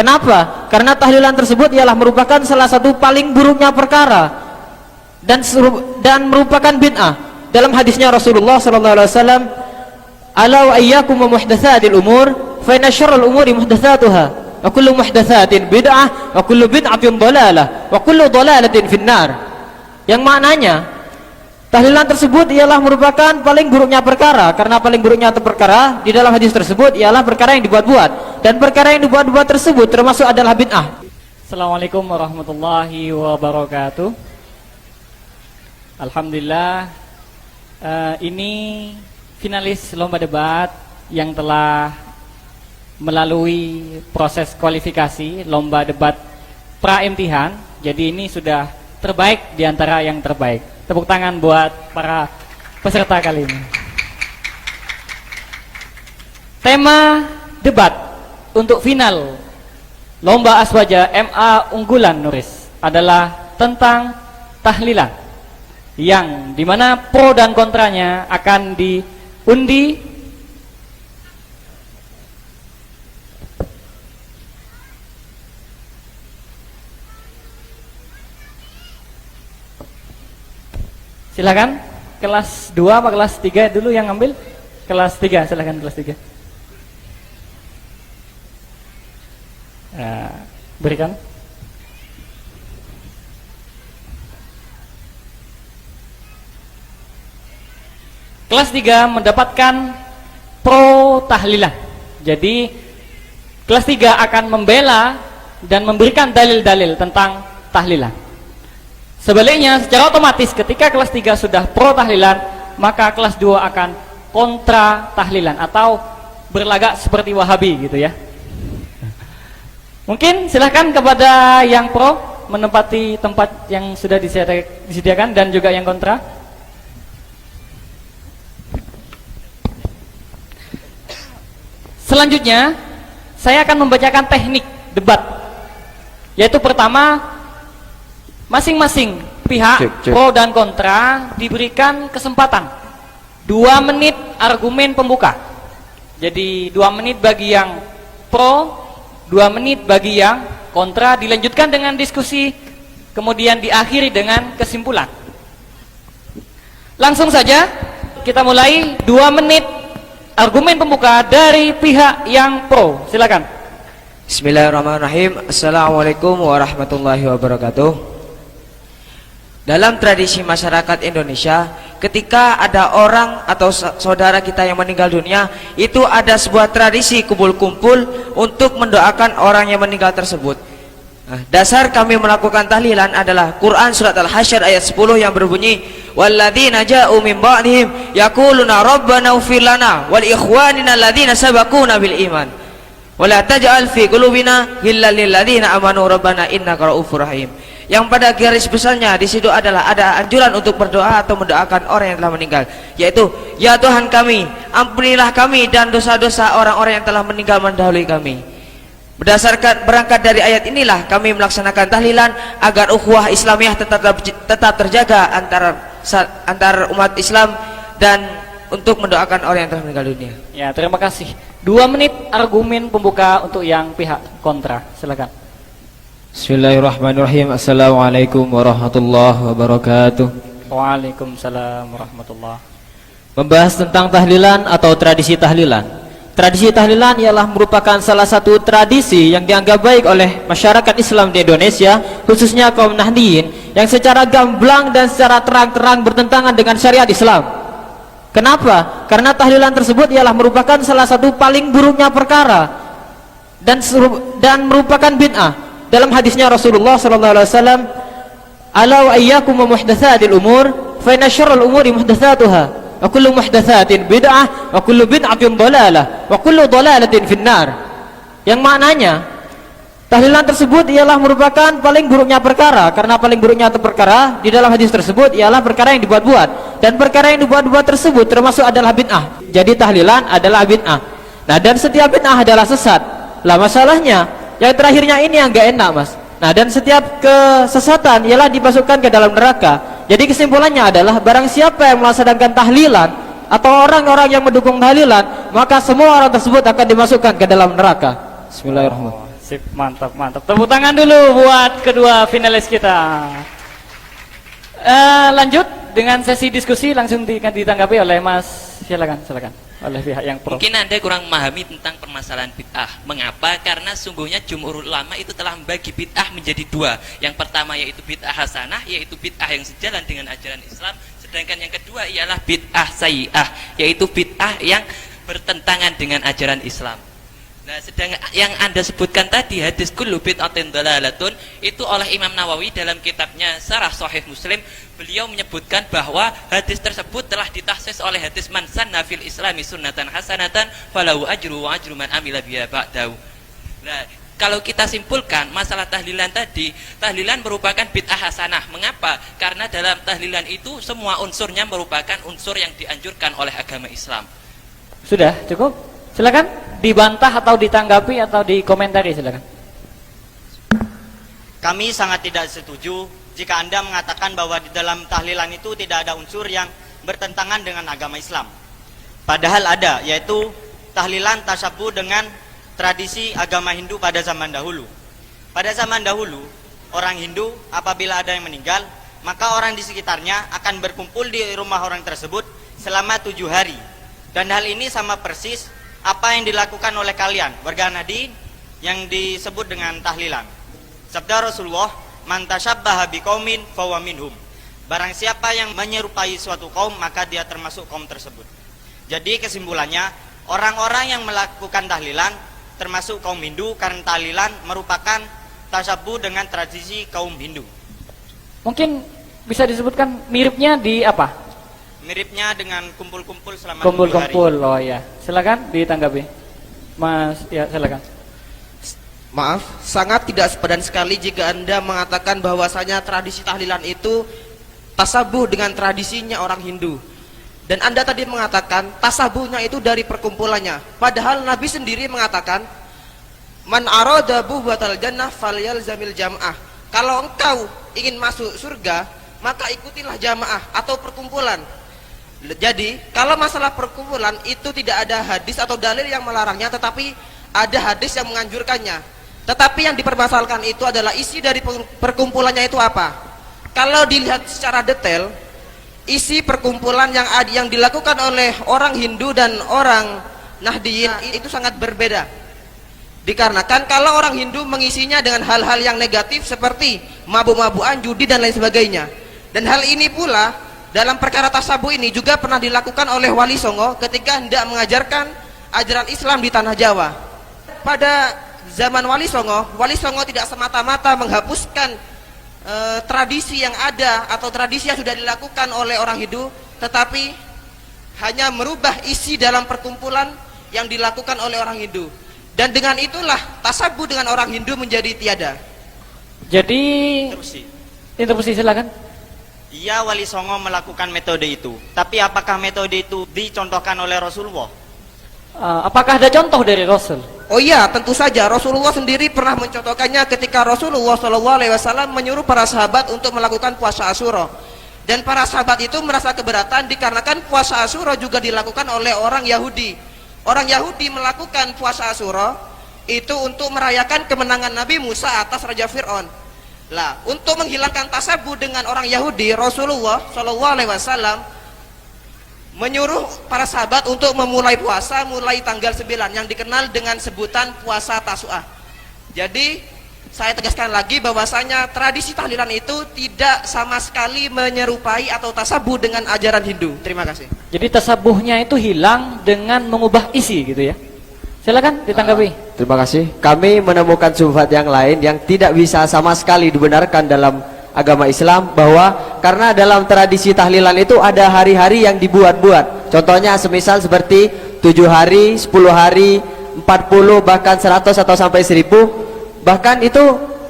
Kenapa? Karena tahlilan tersebut ialah merupakan salah satu paling buruknya perkara dan merupakan bid'ah. Dalam hadisnya Rasulullah sallallahu alaihi wasallam, "Ala wa iyyakum wa muhdatsatil umur, fa inna syarral umuri muhdatsatuha, wa kullu muhdatsatin bid'ah, wa kullu bid'atin dhalalah, wa kullu dhalalatin finnar." Yang maknanya, tahlilan tersebut ialah merupakan paling buruknya perkara, karena paling buruknya perkara di dalam hadis tersebut ialah perkara yang dibuat-buat, dan perkara yang dibuat-buat tersebut termasuk adalah bid'ah. Assalamualaikum warahmatullahi wabarakatuh. Alhamdulillah, ini finalis lomba debat yang telah melalui proses kualifikasi lomba debat pra-imtihan. Jadi ini sudah terbaik di antara yang terbaik. Tepuk tangan buat para peserta kali ini. Tema debat untuk final lomba Aswaja MA unggulan Nuris adalah tentang tahlilan, yang dimana pro dan kontranya akan diundi silakan. Kelas 2 apa kelas 3 dulu yang ngambil? Kelas 3, silakan kelas 3. Berikan. Kelas 3 mendapatkan pro tahlilan. Jadi kelas 3 akan membela dan memberikan dalil-dalil tentang tahlilan. Sebaliknya, secara otomatis ketika kelas 3 sudah pro tahlilan, maka kelas 2 akan kontra tahlilan atau berlagak seperti Wahabi gitu ya. Mungkin silahkan kepada yang pro menempati tempat yang sudah disediakan, dan juga yang kontra. Selanjutnya, saya akan membacakan teknik debat, yaitu pertama, masing-masing pihak pro dan kontra diberikan kesempatan 2 menit argumen pembuka. Jadi 2 menit bagi yang pro, 2 menit bagi yang kontra, dilanjutkan dengan diskusi, kemudian diakhiri dengan kesimpulan. Langsung saja kita mulai. 2 menit argumen pembuka dari pihak yang pro, silakan. Bismillahirrahmanirrahim. Assalamualaikum warahmatullahi wabarakatuh. Dalam tradisi masyarakat Indonesia, ketika ada orang atau saudara kita yang meninggal dunia, itu ada sebuah tradisi kumpul-kumpul untuk mendoakan orang yang meninggal tersebut. Dasar kami melakukan tahlilan adalah Quran surat Al-Hasyr ayat 10 yang berbunyi, walladzina ja'u min ba'dihim yaquluna rabbana ighfir lana wal ikhwanina alladzina sabaquna bil iman wa la taj'al fi qulubina ghillan lil ladzina amanu rabbana innaka ra'ufur rahim. Yang pada garis besarnya di situ adalah ada anjuran untuk berdoa atau mendoakan orang yang telah meninggal, yaitu, ya Tuhan kami, ampunilah kami dan dosa-dosa orang-orang yang telah meninggal mendahului kami. Berangkat dari ayat inilah kami melaksanakan tahlilan agar ukhuwah Islamiyah tetap terjaga antar umat Islam dan untuk mendoakan orang yang telah meninggal dunia. Ya, terima kasih. 2 menit argumen pembuka untuk yang pihak kontra, silakan. Bismillahirrahmanirrahim. Assalamualaikum warahmatullahi wabarakatuh. Waalaikumsalam warahmatullahi. Membahas tentang tahlilan atau tradisi tahlilan. Tradisi tahlilan ialah merupakan salah satu tradisi yang dianggap baik oleh masyarakat Islam di Indonesia, khususnya kaum Nahdiyin, yang secara gamblang dan secara terang-terang bertentangan dengan syariat Islam. Kenapa? Karena tahlilan tersebut ialah merupakan salah satu paling buruknya perkara dan merupakan bid'ah. Dalam hadisnya Rasulullah sallallahu alaihi wasallam, "Ala wa iyyakum wa muhdatsatil umur, fa inna syarral umuri muhdatsatuha, wa kullu muhdatsatin bid'ah, wa kullu bid'atin dhalalah, wa kullu dhalalatin finnar." Yang maknanya, tahlilan tersebut ialah merupakan paling buruknya perkara, karena paling buruknya perkara di dalam hadis tersebut ialah perkara yang dibuat-buat, dan perkara yang dibuat-buat tersebut termasuk adalah bid'ah. Jadi tahlilan adalah bid'ah. Nah, dan setiap bid'ah adalah sesat. Lah masalahnya, yang terakhirnya ini yang gak enak, Mas. Nah, dan setiap kesesatan ialah dimasukkan ke dalam neraka. Jadi kesimpulannya adalah barang siapa yang melaksanakan tahlilan atau orang-orang yang mendukung tahlilan, maka semua orang tersebut akan dimasukkan ke dalam neraka. Bismillahirrahmanirrahim. Sip, mantap, mantap. Tepuk tangan dulu buat kedua finalis kita. Lanjut dengan sesi diskusi, langsung ditanggapi oleh Mas. Silakan, silakan. Oleh pihak yang pro. Mungkin Anda kurang memahami tentang permasalahan bid'ah. Mengapa? Karena sungguhnya jumhur ulama itu telah membagi bid'ah menjadi dua. Yang pertama yaitu bid'ah hasanah, yaitu bid'ah yang sejalan dengan ajaran Islam. Sedangkan yang kedua ialah bid'ah sayyi'ah, yaitu bid'ah yang bertentangan dengan ajaran Islam. Nah, sedang yang Anda sebutkan tadi hadis kullu bid'atin dhalalatun, itu oleh Imam Nawawi dalam kitabnya Syarah Sahih Muslim, beliau menyebutkan bahwa hadis tersebut telah ditahsis oleh hadis man sanna fil islami sunnatan hasanatan falahu ajru wa ajru man amila biha ba'dahu. Nah, kalau kita simpulkan masalah tahlilan tadi, tahlilan merupakan bid'ah hasanah. Mengapa? Karena dalam tahlilan itu semua unsurnya merupakan unsur yang dianjurkan oleh agama Islam. Sudah cukup? Silakan dibantah atau ditanggapi atau dikomentari, silakan. Kami sangat tidak setuju jika Anda mengatakan bahwa di dalam tahlilan itu tidak ada unsur yang bertentangan dengan agama Islam. Padahal ada, yaitu tahlilan tasyabuh dengan tradisi agama Hindu pada zaman dahulu. Pada zaman dahulu, orang Hindu apabila ada yang meninggal, maka orang di sekitarnya akan berkumpul di rumah orang tersebut selama 7 hari. Dan hal ini sama persis apa yang dilakukan oleh kalian warga Nahdien yang disebut dengan tahlilan. Sabda Rasulullah, man tasyabbaha biqaumin fahuwa minhum. Barang siapa yang menyerupai suatu kaum, maka dia termasuk kaum tersebut. Jadi kesimpulannya, orang-orang yang melakukan tahlilan termasuk kaum Hindu, karena tahlilan merupakan tasyabuh dengan tradisi kaum Hindu. Mungkin bisa disebutkan miripnya di apa? Miripnya dengan kumpul-kumpul selama 7 hari. Kumpul-kumpul, oh ya. Silakan ditanggapi, Mas. Ya, silakan. Maaf, sangat tidak sepadan sekali jika Anda mengatakan bahwasanya tradisi tahlilan itu tasabuh dengan tradisinya orang Hindu. Dan Anda tadi mengatakan tasabuhnya itu dari perkumpulannya. Padahal Nabi sendiri mengatakan, man arada buhwatal jannah falyalzamil jamaah. Kalau engkau ingin masuk surga, maka ikutilah jamaah atau perkumpulan. Jadi kalau masalah perkumpulan itu tidak ada hadis atau dalil yang melarangnya, tetapi ada hadis yang menganjurkannya. Tetapi yang dipermasalahkan itu adalah isi dari perkumpulannya itu apa. Kalau dilihat secara detail, isi perkumpulan yang dilakukan oleh orang Hindu dan orang Nahdien itu sangat berbeda. Dikarenakan kalau orang Hindu mengisinya dengan hal-hal yang negatif seperti mabuk-mabukan, judi dan lain sebagainya. Dan hal ini pula dalam perkara tasabuh ini juga pernah dilakukan oleh Wali Songo ketika hendak mengajarkan ajaran Islam di tanah Jawa. Pada zaman Wali Songo tidak semata-mata menghapuskan tradisi yang ada atau tradisi yang sudah dilakukan oleh orang Hindu, tetapi hanya merubah isi dalam perkumpulan yang dilakukan oleh orang Hindu. Dan dengan itulah tasabuh dengan orang Hindu menjadi tiada. Jadi interupsi silakan. Iya, Wali Songo melakukan metode itu. Tapi apakah metode itu dicontohkan oleh Rasulullah? Apakah ada contoh dari Rasul? Oh iya, tentu saja. Rasulullah sendiri pernah mencontohkannya ketika Rasulullah SAW menyuruh para sahabat untuk melakukan puasa Asyura. Dan para sahabat itu merasa keberatan dikarenakan puasa Asyura juga dilakukan oleh orang Yahudi. Orang Yahudi melakukan puasa Asyura itu untuk merayakan kemenangan Nabi Musa atas Raja Fir'aun. Lah, untuk menghilangkan tasabuh dengan orang Yahudi, Rasulullah SAW menyuruh para sahabat untuk memulai puasa mulai tanggal 9 yang dikenal dengan sebutan puasa Tasu'ah. Jadi saya tegaskan lagi bahwasanya tradisi tahlilan itu tidak sama sekali menyerupai atau tasabuh dengan ajaran Hindu. Terima kasih. Jadi tasabuhnya itu hilang dengan mengubah isi gitu ya. Silakan ditanggapi. Terima kasih. Kami menemukan syubhat yang lain yang tidak bisa sama sekali dibenarkan dalam agama Islam, bahwa karena dalam tradisi tahlilan itu ada hari-hari yang dibuat-buat. Contohnya semisal seperti 7 hari, 10 hari, 40, bahkan 100 atau sampai 1000. Bahkan itu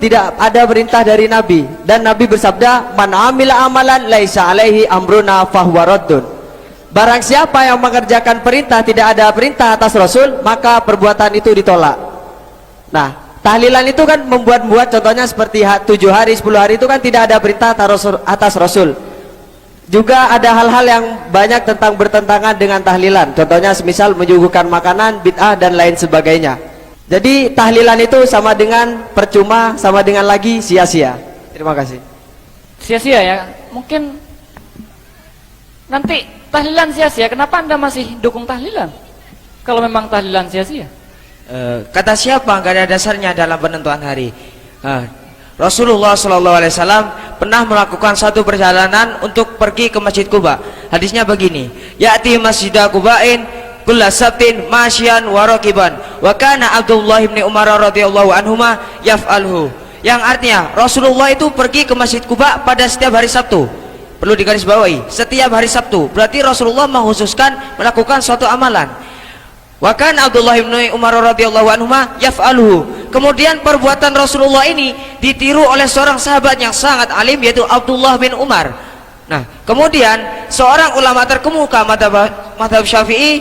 tidak ada perintah dari Nabi. Dan Nabi bersabda, man amila amalan laisa alaihi amruna fahuwa raddun. Barang siapa yang mengerjakan perintah tidak ada perintah atas Rasul, maka perbuatan itu ditolak. Nah, tahlilan itu kan membuat-buat, contohnya seperti 7 hari, 10 hari itu kan tidak ada perintah atas Rasul. Juga ada hal-hal yang banyak tentang bertentangan dengan tahlilan. Contohnya semisal menyuguhkan makanan, bid'ah dan lain sebagainya. Jadi tahlilan itu sama dengan percuma, sama dengan lagi sia-sia. Terima kasih. Sia-sia ya. Mungkin nanti tahlilan sia-sia, kenapa Anda masih dukung tahlilan? Kalau memang tahlilan sia-sia. Kata siapa nggak ada dasarnya dalam penentuan hari? Rasulullah SAW pernah melakukan satu perjalanan untuk pergi ke Masjid Quba. Hadisnya begini: ya'ti masjidah Quba'in kulla sabtin masyian wa raqiban wa kana Abdullah bin Umar radhiyallahu anhuma yaf'alhu. Yang artinya Rasulullah itu pergi ke Masjid Quba pada setiap hari Sabtu. Perlu digarisbawahi, setiap hari Sabtu. Berarti Rasulullah menghususkan melakukan suatu amalan. Wa kana Abdullah bin Umar radhiyallahu anhuma yaf'alhu. Kemudian perbuatan Rasulullah ini ditiru oleh seorang sahabat yang sangat alim, yaitu Abdullah bin Umar. Nah, kemudian seorang ulama terkemuka mazhab Syafi'i,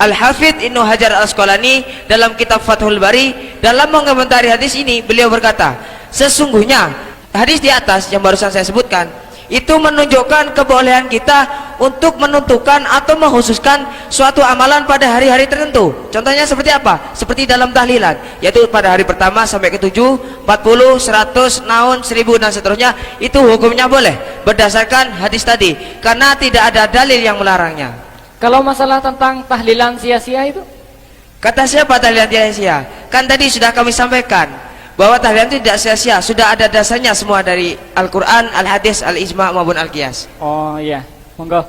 Al-Hafidz Ibnu Hajar Al-Asqalani, dalam kitab Fathul Bari, dalam mengomentari hadis ini, beliau berkata, sesungguhnya hadis di atas yang barusan saya sebutkan itu menunjukkan kebolehan kita untuk menentukan atau mengkhususkan suatu amalan pada hari-hari tertentu. Contohnya seperti apa? Seperti dalam tahlilan, yaitu pada hari pertama sampai ke 7, 40, 100, naun, 1000 dan seterusnya. Itu hukumnya boleh berdasarkan hadis tadi, karena tidak ada dalil yang melarangnya. Kalau masalah tentang tahlilan sia-sia itu, Kata siapa tahlilan sia-sia? Kan tadi sudah kami sampaikan bahwa tahlilan itu tidak sia-sia, sudah ada dasarnya semua dari Al-Quran, Al-Hadis, Al-Ijma' maupun Al-Qiyas. oh iya, monggo.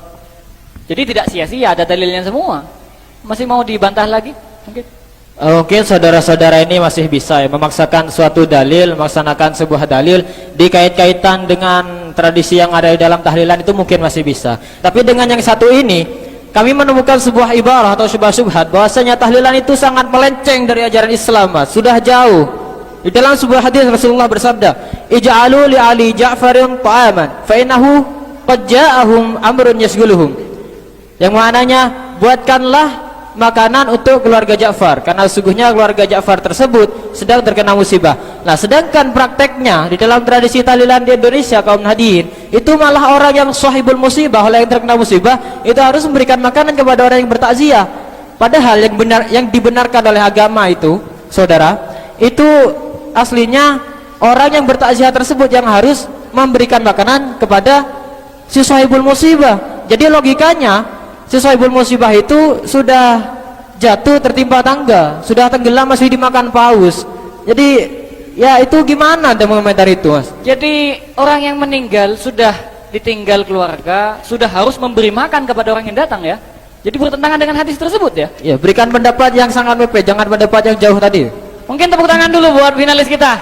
Jadi tidak sia-sia, ada dalilnya semua. Masih mau dibantah lagi? Mungkin. Mungkin saudara-saudara ini masih bisa ya memaksakan suatu dalil, melaksanakan sebuah dalil dikait-kaitan dengan tradisi yang ada di dalam tahlilan, itu mungkin masih bisa. Tapi dengan yang satu ini, kami menemukan sebuah ibarah atau syubhat bahwasanya tahlilan itu sangat melenceng dari ajaran Islam, Mas. Sudah jauh. Di dalam sebuah hadis Rasulullah bersabda, "Ij'alu li Ali Ja'farin ta'aman, fa innahu qad ja'ahum amrun yasghuluhum." Yang maknanya, buatkanlah makanan untuk keluarga Ja'far, karena sesungguhnya keluarga Ja'far tersebut sedang terkena musibah. Nah, sedangkan prakteknya di dalam tradisi tahlilan di Indonesia kaum Nahdien, itu malah orang yang sahibul musibah, oleh yang terkena musibah, itu harus memberikan makanan kepada orang yang bertakziah. Padahal yang dibenarkan oleh agama itu, saudara, itu aslinya orang yang bertakziah tersebut yang harus memberikan makanan kepada si sahibul musibah. Jadi logikanya si sahibul musibah itu sudah jatuh tertimpa tangga, sudah tenggelam, masih dimakan paus. Jadi ya itu gimana Anda mengomentari itu, Mas? Jadi orang yang meninggal sudah ditinggal keluarga, sudah harus memberi makan kepada orang yang datang ya. Jadi bertentangan dengan hadis tersebut ya. Ya, berikan pendapat yang sangat mepet, jangan pendapat yang jauh tadi. Mungkin tepuk tangan dulu buat finalis kita,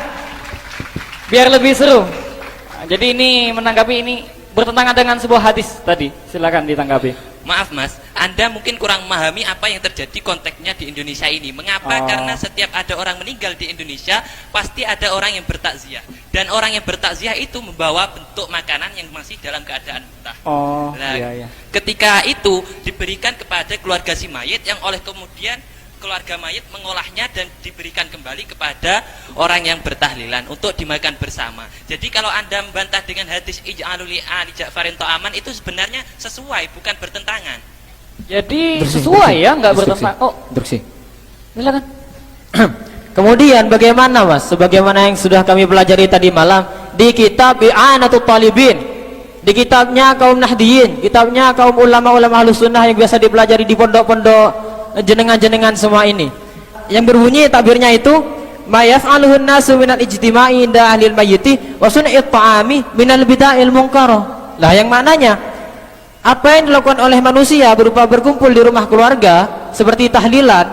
biar lebih seru. Nah, jadi ini menanggapi ini bertentangan dengan sebuah hadis tadi. Silakan ditanggapi. Maaf Mas, Anda mungkin kurang memahami apa yang terjadi konteksnya di Indonesia ini. Mengapa? Karena setiap ada orang meninggal di Indonesia, pasti ada orang yang bertakziah. Dan orang yang bertakziah itu membawa bentuk makanan yang masih dalam keadaan mentah. Nah, iya. ketika itu diberikan kepada keluarga si mayit, yang oleh kemudian keluarga mayit mengolahnya dan diberikan kembali kepada orang yang bertahlilan untuk dimakan bersama. Jadi kalau Anda membantah dengan hadis ij'alu li ali Ja'farin ta'aman, itu sebenarnya sesuai, bukan bertentangan. Jadi sesuai ya, nggak bertentangan. Oh, Bersih. silakan. Kemudian bagaimana, Mas? Sebagaimana yang sudah kami pelajari tadi malam di kitab I'anatul Talibin, di kitabnya kaum Nahdien, kitabnya kaum ulama-ulama Ahlus Sunnah yang biasa dipelajari di pondok-pondok jenengan-jenengan semua ini, yang berbunyi takbirnya itu ma yaf'aluhun nasu minal ijtima'i inda ahlil mayyiti wa sun'it ta'ami minal bida'il munkarah. Lah yang maknanya apa yang dilakukan oleh manusia berupa berkumpul di rumah keluarga seperti tahlilan,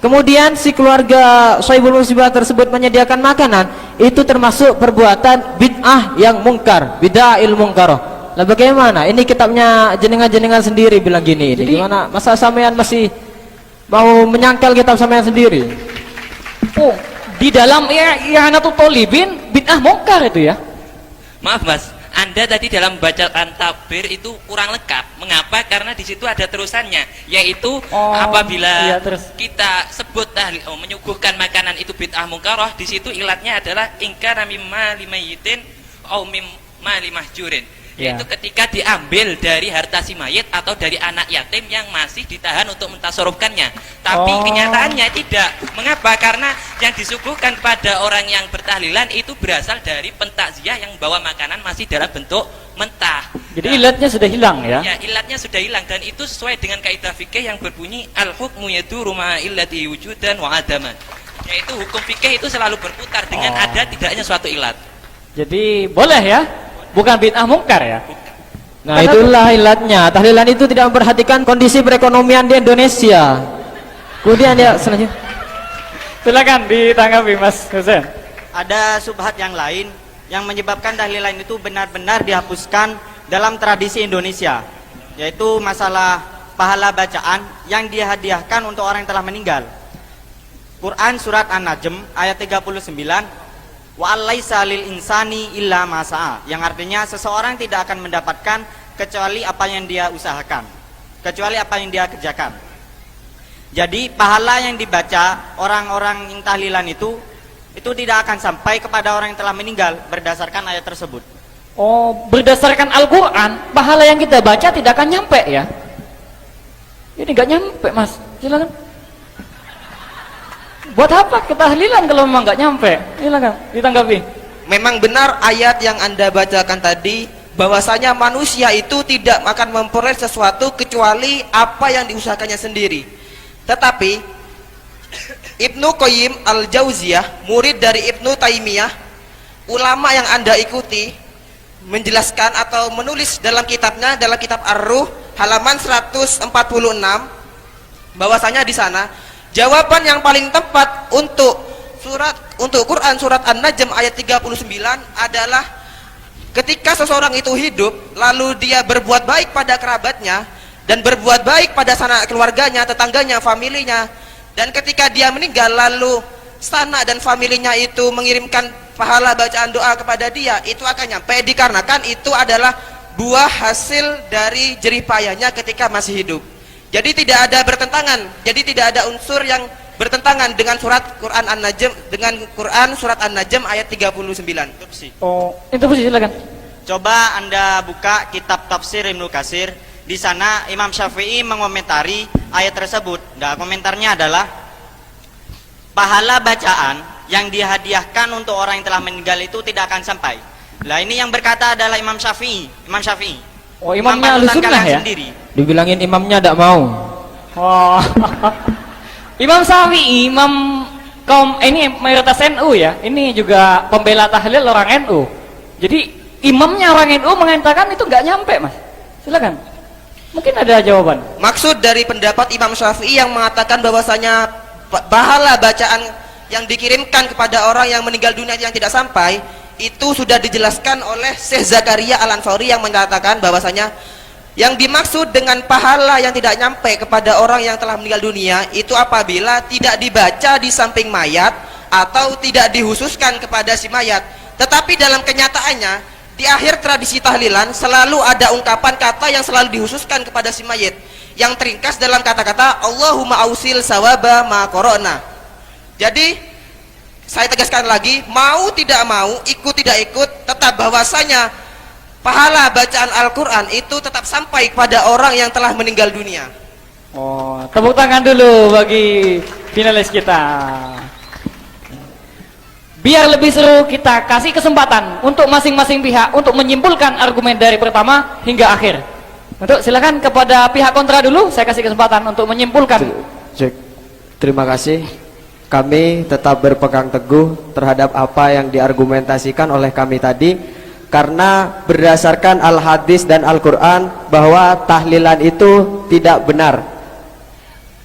kemudian si keluarga sahibul musibah tersebut menyediakan makanan, itu termasuk perbuatan bid'ah yang mungkar, bida'il munkarah. Lah bagaimana? Ini kitabnya jenengan-jenengan sendiri bilang gini. Jadi, gimana? Masa sampean masih mau menyangkal kitab sampean sendiri? Oh, di dalam I'anatul Talibin bid'ah mungkar itu ya. Maaf Mas, Anda tadi dalam bacaan takbir itu kurang lengkap. Mengapa? Karena di situ ada terusannya, yaitu apabila kita sebut menyuguhkan makanan itu bid'ah mungkarah, di situ ilatnya adalah ingkara mimma limayyitin au mimma limahjurin. Ya. Yaitu ketika diambil dari harta si mayit atau dari anak yatim yang masih ditahan untuk mentasarufkannya. Tapi kenyataannya tidak. Mengapa? Karena yang disuguhkan kepada orang yang bertahlilan itu berasal dari pentakziah yang bawa makanan masih dalam bentuk mentah. Jadi ilatnya sudah hilang ya? Ya, ilatnya sudah hilang, dan itu sesuai dengan kaidah fikih yang berbunyi al-hukmu yaduru ma illati wujudan wa adaman. Yaitu hukum fikih itu selalu berputar dengan ada tidaknya suatu ilat. Jadi boleh ya? Bukan bid'ah mungkar ya? Nah, itulah ilatnya. Tahlilan itu tidak memperhatikan kondisi perekonomian di Indonesia. Kemudian ya selanjutnya. Silakan ditanggapi Mas Husain. Ada subhat yang lain yang menyebabkan tahlilan itu benar-benar dihapuskan dalam tradisi Indonesia, yaitu masalah pahala bacaan yang dihadiahkan untuk orang yang telah meninggal. Quran surat An-Najm ayat 39, wa alaisa lil insani illa ma sa'a, yang artinya seseorang tidak akan mendapatkan kecuali apa yang dia usahakan, kecuali apa yang dia kerjakan. Jadi pahala yang dibaca orang-orang yang tahlilan itu tidak akan sampai kepada orang yang telah meninggal berdasarkan ayat tersebut. Oh, berdasarkan Al-Quran, pahala yang kita baca tidak akan nyampe ya? Ini nggak nyampe Mas, silakan. Buat apa ketahlilan kalau memang nggak nyampe? Silakan ditanggapi. Memang benar ayat yang Anda bacakan tadi, bahwasanya manusia itu tidak akan memperoleh sesuatu kecuali apa yang diusahakannya sendiri. Tetapi Ibnu Qayyim Al-Jauziyah, murid dari Ibnu Taimiyah, ulama yang Anda ikuti, menjelaskan atau menulis dalam kitabnya, dalam kitab Ar-Ruh halaman 146, bahwasanya di sana jawaban yang paling tepat untuk Quran surat An-Najm ayat 39 adalah ketika seseorang itu hidup lalu dia berbuat baik pada kerabatnya dan berbuat baik pada sanak keluarganya, tetangganya, familinya, dan ketika dia meninggal lalu sanak dan familinya itu mengirimkan pahala bacaan doa kepada dia, itu akan nyampe dikarenakan itu adalah buah hasil dari jerih payahnya ketika masih hidup. Jadi tidak ada bertentangan, jadi tidak ada unsur yang bertentangan dengan surat Quran An-Najm, dengan Quran surat An-Najm ayat 39. Oh, interupsi silakan. Coba Anda buka kitab tafsir Ibnu Katsir. Di sana Imam Syafi'i mengomentari ayat tersebut. Nah, komentarnya adalah pahala bacaan yang dihadiahkan untuk orang yang telah meninggal itu tidak akan sampai. Lah ini yang berkata adalah Imam Syafi'i. Oh, imamnya Ahlussunnah ya? Sendiri. Dibilangin imamnya tidak mau. Oh. Imam Syafi'i, imam kaum ini mayoritas NU ya. Ini juga pembela tahlil orang NU. Jadi imamnya orang NU mengatakan itu nggak nyampe Mas. Silakan. Mungkin ada jawaban. Maksud dari pendapat Imam Syafi'i yang mengatakan bahwasanya pahala bacaan yang dikirimkan kepada orang yang meninggal dunia yang tidak sampai, itu sudah dijelaskan oleh Syekh Zakaria Al-Ansori yang mengatakan bahwasanya yang dimaksud dengan pahala yang tidak nyampe kepada orang yang telah meninggal dunia itu apabila tidak dibaca di samping mayat atau tidak dikhususkan kepada si mayat. Tetapi dalam kenyataannya di akhir tradisi tahlilan selalu ada ungkapan kata yang selalu dikhususkan kepada si mayit, yang teringkas dalam kata-kata Allahumma ausil sawaba ma qara'na. Jadi saya tegaskan lagi, mau tidak mau, ikut tidak ikut, tetap bahwasanya pahala bacaan Al-Quran itu tetap sampai kepada orang yang telah meninggal dunia. Oh, tepuk tangan dulu bagi finalis kita. Biar lebih seru, kita kasih kesempatan untuk masing-masing pihak untuk menyimpulkan argumen dari pertama hingga akhir. Untuk silakan kepada pihak kontra dulu, saya kasih kesempatan untuk menyimpulkan. Terima kasih. Kami tetap berpegang teguh terhadap apa yang diargumentasikan oleh kami tadi, karena berdasarkan Al-Hadis dan Al-Quran bahwa tahlilan itu tidak benar,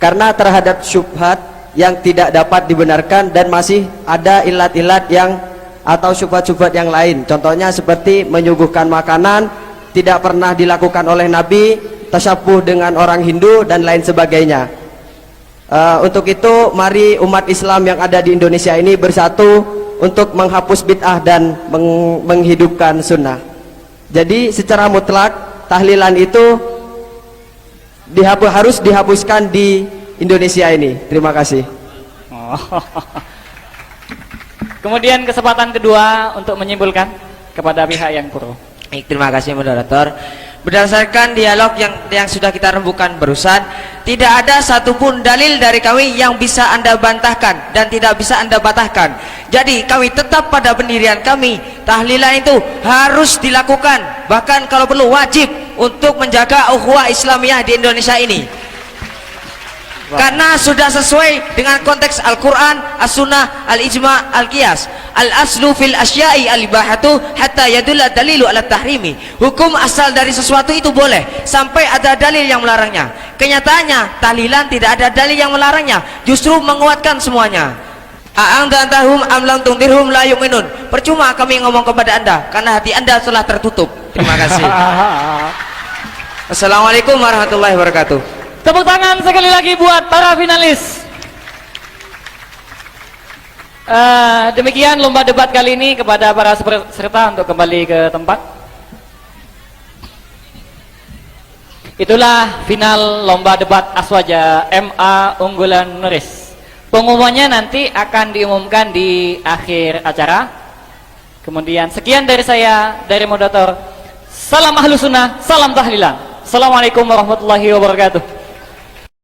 karena terhadap syubhat yang tidak dapat dibenarkan dan masih ada ilat-ilat yang atau syubhat-syubhat yang lain. Contohnya seperti menyuguhkan makanan tidak pernah dilakukan oleh Nabi, tasyabuh dengan orang Hindu dan lain sebagainya. Untuk itu mari umat Islam yang ada di Indonesia ini bersatu untuk menghapus bid'ah dan menghidupkan sunnah. Jadi secara mutlak tahlilan itu harus dihapuskan di Indonesia ini. Terima kasih. Kemudian kesempatan kedua untuk menyimpulkan kepada pihak yang pro. Terima kasih moderator. Berdasarkan dialog yang sudah kita rembukan barusan, tidak ada satupun dalil dari kami yang bisa Anda bantahkan dan tidak bisa Anda batahkan. Jadi kami tetap pada pendirian kami, tahlilan itu harus dilakukan, bahkan kalau perlu wajib untuk menjaga ukhuwah Islamiyah di Indonesia ini. Karena sudah sesuai dengan konteks Al-Quran, As-Sunnah, Al-Ijma', Al-Qiyas. Al-aslu fil asya'i al-ibahatu hatta yadulla dalilu ala tahrimi. Hukum asal dari sesuatu itu boleh sampai ada dalil yang melarangnya. Kenyataannya tahlilan tidak ada dalil yang melarangnya, justru menguatkan semuanya. A'angdantahum am lam tundirhum la yu'minun. Percuma kami ngomong kepada Anda karena hati Anda telah tertutup. Terima kasih. Assalamualaikum warahmatullahi wabarakatuh. Tepuk tangan sekali lagi buat para finalis. Demikian lomba debat kali ini. Kepada para peserta untuk kembali ke tempat. Itulah final lomba debat Aswaja MA unggulan Nuris. Pengumumannya nanti akan diumumkan di akhir acara. Kemudian sekian dari saya, dari moderator. Salam Ahlus Sunnah, salam tahlilan. Assalamualaikum warahmatullahi wabarakatuh.